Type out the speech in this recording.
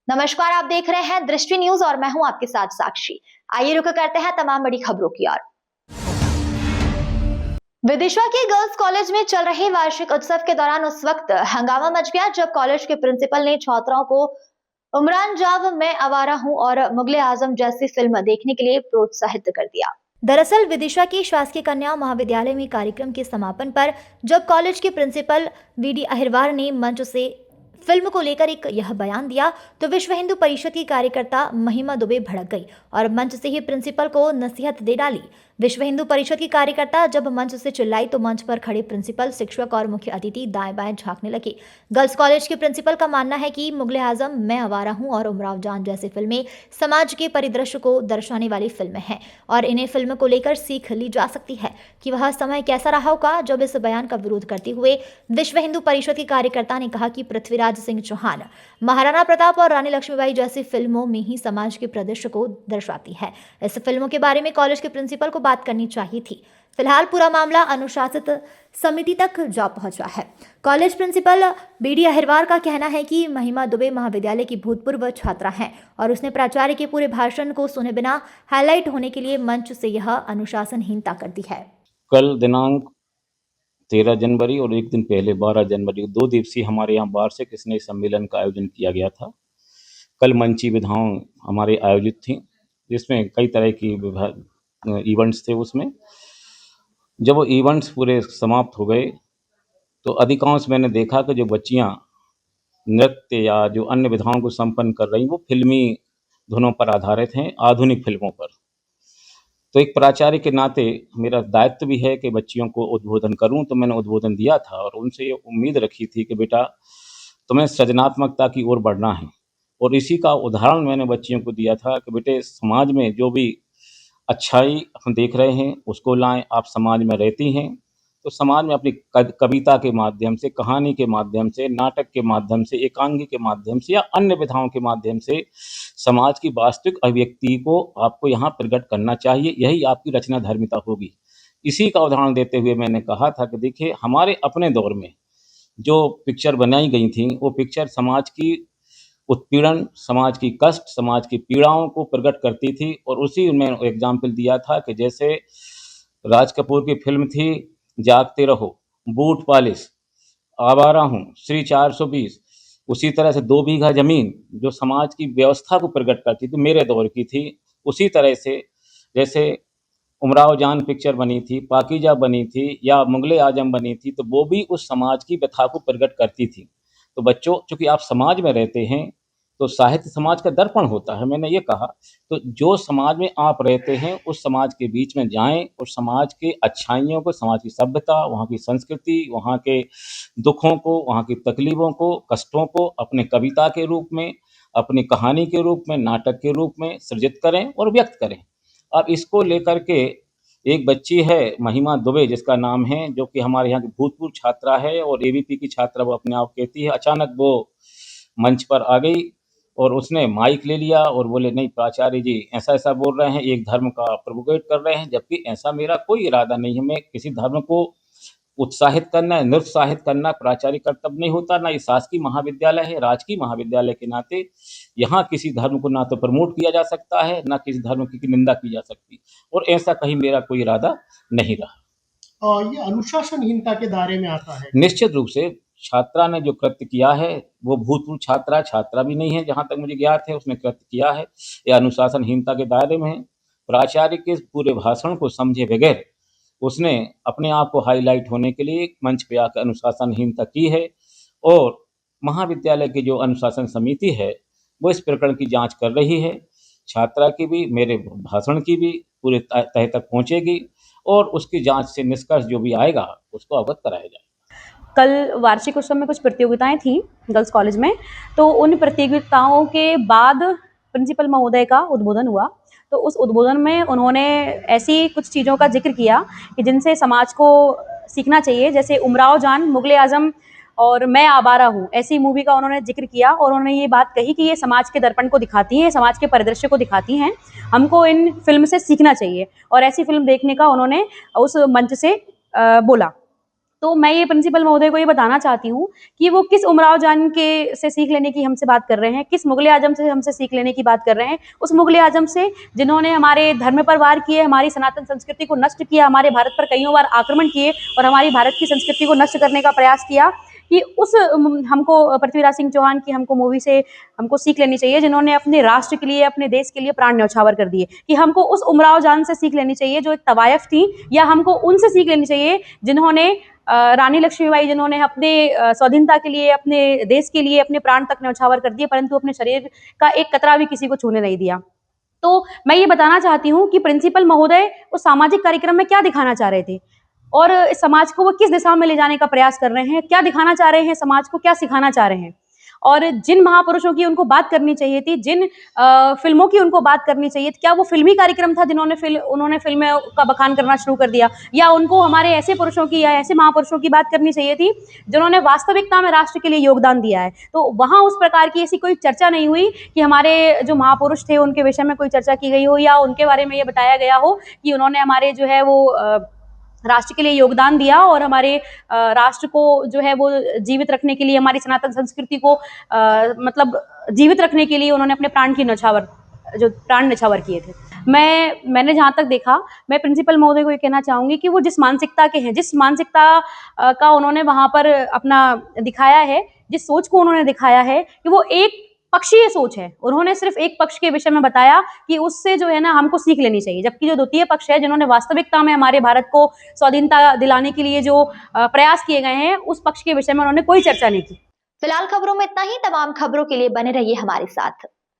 नमस्कार, आप देख रहे हैं दृष्टि न्यूज और मैं हूं आपके साथ साक्षी। आइए रुक करते हैं तमाम बड़ी खबरों की ओर। विदिशा के गर्ल्स कॉलेज में चल रहे वार्षिक उत्सव के दौरान उस वक्त हंगामा मच गया जब कॉलेज के प्रिंसिपल ने छात्राओं को उमरान जाव मैं आवारा हूं और मुगले आजम जैसी फिल्म देखने के लिए प्रोत्साहित कर दिया। दरअसल विदिशा की शासकीय कन्या महाविद्यालय में कार्यक्रम के समापन पर जब कॉलेज के प्रिंसिपल वीडी अहिरवार ने मंच से फिल्म को लेकर एक यह बयान दिया तो विश्व हिंदू परिषद की कार्यकर्ता महिमा दुबे भड़क गई और मंच से ही प्रिंसिपल को नसीहत दे डाली। विश्व हिंदू परिषद की कार्यकर्ता जब मंच से चिल्लाई तो मंच पर खड़े प्रिंसिपल, शिक्षक और मुख्य अतिथि दाएं बाएं झांकने लगे। गर्ल्स कॉलेज के प्रिंसिपल का मानना है कि मुगले आजम, मैं आवारा हूं और उमराव जान जैसी फिल्में समाज के परिदृश्य को दर्शाने वाली फिल्में हैं और इन्हें फिल्म को लेकर सीख ली जा सकती है कि वह समय कैसा रहा होगा। जब इस बयान का विरोध करते हुए विश्व हिंदू परिषद की कार्यकर्ता ने कहा कि पृथ्वीराज सिंह चौहान, महाराणा प्रताप और रानी लक्ष्मीबाई जैसी फिल्मों में ही समाज के परिदृश्य को दर्शाती है। इस फिल्मों के बारे में कॉलेज के प्रिंसिपल को बात करनी चाहिए थी। फिलहाल पूरा मामला अनुशासित समिति तक जा पहुंचा है। कॉलेज प्रिंसिपल बीडी अहिरवार का कहना है कि महिमा दुबे महाविद्यालय की भूतपूर्व छात्रा हैं और उसने प्राचार्य के पूरे भाषण को सुने बिना हाईलाइट होने के लिए मंच से यह अनुशासनहीनता कर दी है। कल दिनांक 13 जनवरी और एक दिन पहले 12 जनवरी 2 दिवसीय हमारे यहाँ वार्षिक स्नेह सम्मेलन का आयोजन किया गया था। कल मंची विधाओं हमारे आयोजित थी जिसमें कई तरह की इवेंट्स थे। उसमें जब वो इवेंट्स पूरे समाप्त हो गए तो अधिकांश मैंने देखा कि जो बच्चियाँ नृत्य या जो अन्य विधाओं को संपन्न कर रही वो फिल्मी धुनों पर आधारित हैं, आधुनिक फिल्मों पर। तो एक प्राचार्य के नाते मेरा दायित्व भी है कि बच्चियों को उद्बोधन करूं, तो मैंने उद्बोधन दिया था और उनसे ये उम्मीद रखी थी कि बेटा तुम्हें सृजनात्मकता की ओर बढ़ना है। और इसी का उदाहरण मैंने बच्चियों को दिया था कि बेटे समाज में जो भी अच्छाई हम देख रहे हैं उसको लाएं। आप समाज में रहती हैं तो समाज में अपनी कविता के माध्यम से, कहानी के माध्यम से, नाटक के माध्यम से, एकांगी के माध्यम से या अन्य विधाओं के माध्यम से समाज की वास्तविक अभिव्यक्ति को आपको यहाँ प्रकट करना चाहिए। यही आपकी रचना धर्मिता होगी। इसी का उदाहरण देते हुए मैंने कहा था कि देखिए हमारे अपने दौर में जो पिक्चर बनाई गई थी वो पिक्चर समाज की उत्पीड़न, समाज की कष्ट, समाज की पीड़ाओं को प्रकट करती थी। और उसी में एग्जाम्पल दिया था कि जैसे राज कपूर की फिल्म थी जागते रहो, बूट पॉलिश, आवारा हूँ, श्री 420, उसी तरह से 2 बीघा जमीन जो समाज की व्यवस्था को प्रकट करती थी, मेरे दौर की थी। उसी तरह से जैसे उमराव जान पिक्चर बनी थी, पाकीजा बनी थी या मुगले आजम बनी थी, तो वो भी उस समाज की व्यथा को प्रकट करती थी। तो बच्चों, चूँकि आप समाज में रहते हैं तो साहित्य समाज का दर्पण होता है। मैंने ये कहा तो जो समाज में आप रहते हैं उस समाज के बीच में जाएं और समाज के अच्छाइयों को, समाज की सभ्यता, वहाँ की संस्कृति, वहाँ के दुखों को, वहाँ की तकलीफ़ों को, कष्टों को अपने कविता के रूप में, अपनी कहानी के रूप में, नाटक के रूप में सृजित करें और व्यक्त करें। अब इसको लेकर के एक बच्ची है महिमा दुबे जिसका नाम है, जो कि हमारे यहाँ की भूतपूर्व छात्रा है और एबीपी की छात्रा वो अपने आप कहती है। अचानक वो मंच पर आ गई और उसने माइक ले लिया और बोले नहीं प्राचार्य जी ऐसा ऐसा बोल रहे हैं, एक धर्म का प्रोपोगेट कर रहे हैं, जबकि ऐसा मेरा कोई इरादा नहीं है। मैं किसी धर्म को उत्साहित करना, निरुत्साहित करना प्राचार्य कर्तव्य नहीं होता। ना ये शासकीय महाविद्यालय है, राजकीय महाविद्यालय के नाते यहाँ किसी धर्म को ना तो प्रमोट किया जा सकता है, ना किसी धर्म की निंदा की जा सकती, और ऐसा कहीं मेरा कोई इरादा नहीं रहा। और ये अनुशासनहीनता के दायरे में आता है। निश्चित रूप से छात्रा ने जो कृत्य किया है वो भूतपूर्व छात्रा भी नहीं है, जहाँ तक मुझे ज्ञात है उसने कृत्य किया है, यह अनुशासनहीनता के दायरे में है। प्राचार्य के पूरे भाषण को समझे बगैर उसने अपने आप को हाईलाइट होने के लिए मंच पे आकर अनुशासनहीनता की है। और महाविद्यालय की जो अनुशासन समिति है वो इस प्रकरण की जांच कर रही है। छात्रा की भी, मेरे भाषण की भी पूरे तह तक पहुंचेगी और उसकी जांच से निष्कर्ष जो भी आएगा उसको अवगत कराया जाएगा। कल वार्षिक उत्सव में कुछ प्रतियोगिताएं थी गर्ल्स कॉलेज में, तो उन प्रतियोगिताओं के बाद प्रिंसिपल महोदय का उद्बोधन हुआ। तो उस उद्बोधन में उन्होंने ऐसी कुछ चीज़ों का जिक्र किया कि जिनसे समाज को सीखना चाहिए, जैसे उमराव जान, मुगले आजम और मैं आवारा हूँ, ऐसी मूवी का उन्होंने जिक्र किया। और उन्होंने ये बात कही कि ये समाज के दर्पण को दिखाती हैं, समाज के परिदृश्य को दिखाती हैं, हमको इन फिल्म से सीखना चाहिए। और ऐसी फिल्म देखने का उन्होंने उस मंच से बोला। तो मैं ये प्रिंसिपल महोदय को ये बताना चाहती हूँ कि वो किस उमराव जान के से सीख लेने की हमसे बात कर रहे हैं, किस मुगल आजम से हमसे सीख लेने की बात कर रहे हैं। उस मुगल आजम से जिन्होंने हमारे धर्म पर वार किए, हमारी सनातन संस्कृति को नष्ट किया, हमारे भारत पर कईयों बार आक्रमण किए और हमारी भारत की संस्कृति को नष्ट करने का प्रयास किया, कि उस हमको पृथ्वीराज सिंह चौहान की हमको मूवी से हमको सीख लेनी चाहिए, जिन्होंने अपने राष्ट्र के लिए, अपने देश के लिए प्राण न्यौछावर कर दिए। कि हमको उस उमराव जान से सीख लेनी चाहिए जो एक तवायफ थी, या हमको उनसे सीख लेनी चाहिए जिन्होंने रानी लक्ष्मीबाई, जिन्होंने अपने स्वाधीनता के लिए, अपने देश के लिए अपने प्राण तक न्यौछावर कर दिए, परंतु अपने शरीर का एक कतरा भी किसी को छूने नहीं दिया। तो मैं ये बताना चाहती हूँ कि प्रिंसिपल महोदय उस सामाजिक कार्यक्रम में क्या दिखाना चाह रहे थे और इस समाज को वो किस दिशा में ले जाने का प्रयास कर रहे हैं, क्या दिखाना चाह रहे हैं, समाज को क्या सिखाना चाह रहे हैं। और जिन महापुरुषों की उनको बात करनी चाहिए थी, जिन फिल्मों की उनको बात करनी चाहिए थी, क्या वो फिल्मी कार्यक्रम था उन्होंने फिल्मों का बखान करना शुरू कर दिया, या उनको हमारे ऐसे पुरुषों की या ऐसे महापुरुषों की बात करनी चाहिए थी जिन्होंने वास्तविकता में राष्ट्र के लिए योगदान दिया है। तो वहाँ उस प्रकार की ऐसी कोई चर्चा नहीं हुई कि हमारे जो महापुरुष थे उनके विषय में कोई चर्चा की गई हो, या उनके बारे में ये बताया गया हो कि उन्होंने हमारे जो है वो राष्ट्र के लिए योगदान दिया और हमारे राष्ट्र को जो है वो जीवित रखने के लिए, हमारी सनातन संस्कृति को मतलब जीवित रखने के लिए उन्होंने अपने प्राण न्यौछावर किए थे। मैंने जहाँ तक देखा, मैं प्रिंसिपल महोदय को ये कहना चाहूँगी कि वो जिस मानसिकता के हैं, जिस मानसिकता का उन्होंने वहाँ पर अपना दिखाया है, जिस सोच को उन्होंने दिखाया है, कि वो एक पक्षीय सोच है। उन्होंने सिर्फ एक पक्ष के विषय में बताया कि उससे जो है ना हमको सीख लेनी चाहिए, जबकि जो द्वितीय पक्ष है, जिन्होंने वास्तविकता में हमारे भारत को स्वाधीनता दिलाने के लिए जो प्रयास किए गए हैं, उस पक्ष के विषय में उन्होंने कोई चर्चा नहीं की। फिलहाल खबरों में इतना ही। तमाम खबरों के लिए बने रहिए हमारे साथ।